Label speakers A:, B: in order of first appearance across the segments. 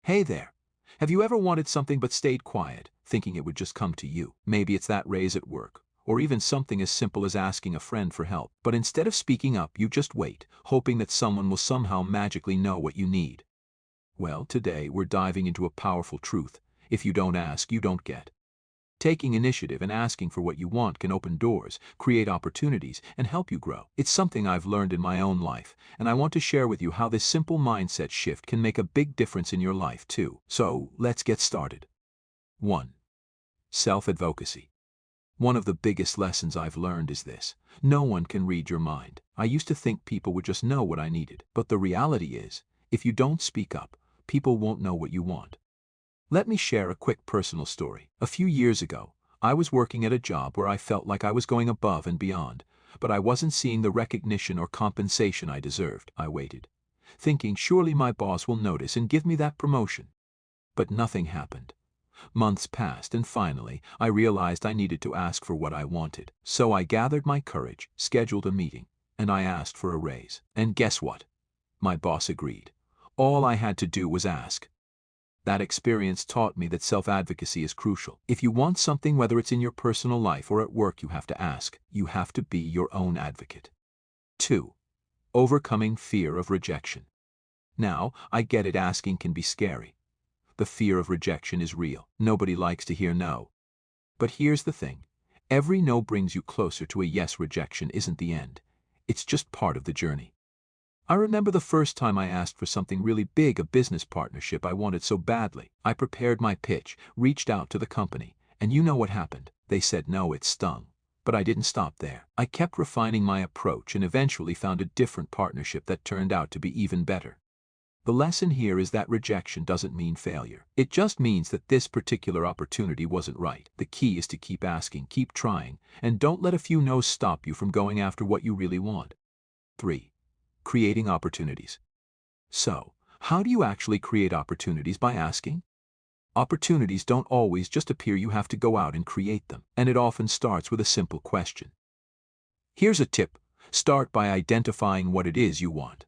A: Hey there. Have you ever wanted something but stayed quiet, thinking it would just come to you? Maybe it's that raise at work, or even something as simple as asking a friend for help. But instead of speaking up, you just wait, hoping that someone will somehow magically know what you need. Well, today we're diving into a powerful truth. If you don't ask, you don't get. Taking initiative and asking for what you want can open doors, create opportunities, and help you grow. It's something I've learned in my own life, and I want to share with you how this simple mindset shift can make a big difference in your life too. So, let's get started. 1. Self-advocacy. One of the biggest lessons I've learned is this: no one can read your mind. I used to think people would just know what I needed, but the reality is, if you don't speak up, people won't know what you want. Let me share a quick personal story. A few years ago, I was working at a job where I felt like I was going above and beyond, but I wasn't seeing the recognition or compensation I deserved. I waited, thinking surely my boss will notice and give me that promotion. But nothing happened. Months passed and finally, I realized I needed to ask for what I wanted. So I gathered my courage, scheduled a meeting, and I asked for a raise. And guess what? My boss agreed. All I had to do was ask. That experience taught me that self-advocacy is crucial. If you want something, whether it's in your personal life or at work, you have to ask. You have to be your own advocate. 2. Overcoming fear of rejection. Now, I get it, asking can be scary. The fear of rejection is real. Nobody likes to hear no. But here's the thing. Every no brings you closer to a yes. Rejection isn't the end. It's just part of the journey. I remember the first time I asked for something really big, a business partnership I wanted so badly. I prepared my pitch, reached out to the company, and you know what happened? They said no. It stung. But I didn't stop there. I kept refining my approach and eventually found a different partnership that turned out to be even better. The lesson here is that rejection doesn't mean failure. It just means that this particular opportunity wasn't right. The key is to keep asking, keep trying, and don't let a few no's stop you from going after what you really want. 3. Creating opportunities. So, how do you actually create opportunities? By asking? Opportunities don't always just appear. You have to go out and create them. And it often starts with a simple question. Here's a tip. Start by identifying what it is you want.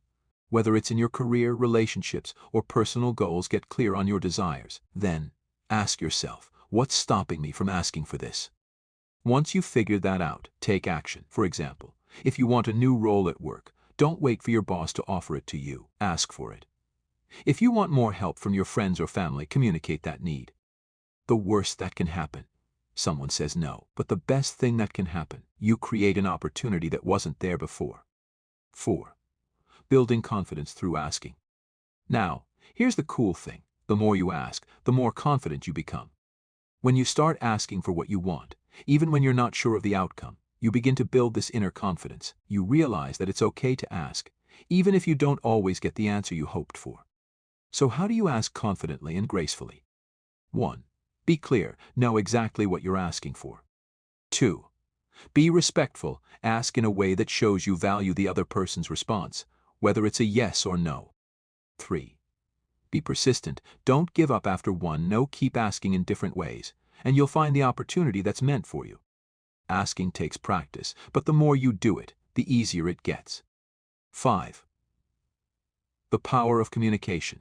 A: Whether it's in your career, relationships, or personal goals, get clear on your desires. Then, ask yourself, what's stopping me from asking for this? Once you've figured that out, take action. For example, if you want a new role at work, don't wait for your boss to offer it to you. Ask for it. If you want more help from your friends or family, communicate that need. The worst that can happen: someone says no. But the best thing that can happen: you create an opportunity that wasn't there before. 4. Building confidence through asking. Now, here's the cool thing. The more you ask, the more confident you become. When you start asking for what you want, even when you're not sure of the outcome, you begin to build this inner confidence. You realize that it's okay to ask, even if you don't always get the answer you hoped for. So how do you ask confidently and gracefully? 1. Be clear. Know exactly what you're asking for. 2. Be respectful. Ask in a way that shows you value the other person's response, whether it's a yes or no. 3. Be persistent. Don't give up after one no. Keep asking in different ways, and you'll find the opportunity that's meant for you. Asking takes practice, but the more you do it, the easier it gets. 5. The power of communication.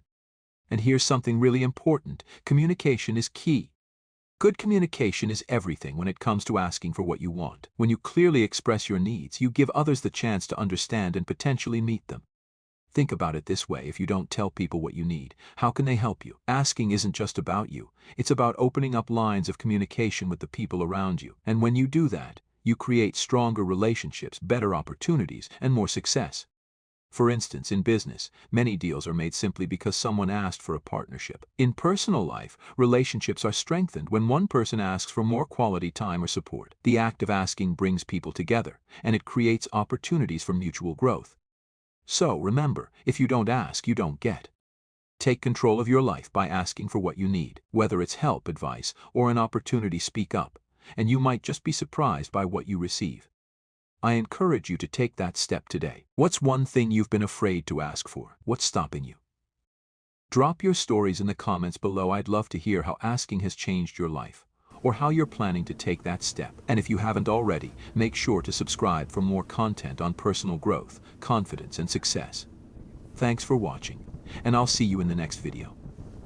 A: And here's something really important. Communication is key. Good communication is everything when it comes to asking for what you want. When you clearly express your needs, you give others the chance to understand and potentially meet them. Think about it this way: if you don't tell people what you need, how can they help you? Asking isn't just about you. It's about opening up lines of communication with the people around you. And when you do that, you create stronger relationships, better opportunities, and more success. For instance, in business, many deals are made simply because someone asked for a partnership. In personal life, relationships are strengthened when one person asks for more quality time or support. The act of asking brings people together, and it creates opportunities for mutual growth. So remember, if you don't ask, you don't get. Take control of your life by asking for what you need. Whether it's help, advice, or an opportunity, speak up, and you might just be surprised by what you receive. I encourage you to take that step today. What's one thing you've been afraid to ask for? What's stopping you? Drop your stories in the comments below. I'd love to hear how asking has changed your life, or how you're planning to take that step. And if you haven't already, make sure to subscribe for more content on personal growth, confidence, and success. Thanks for watching, and I'll see you in the next video.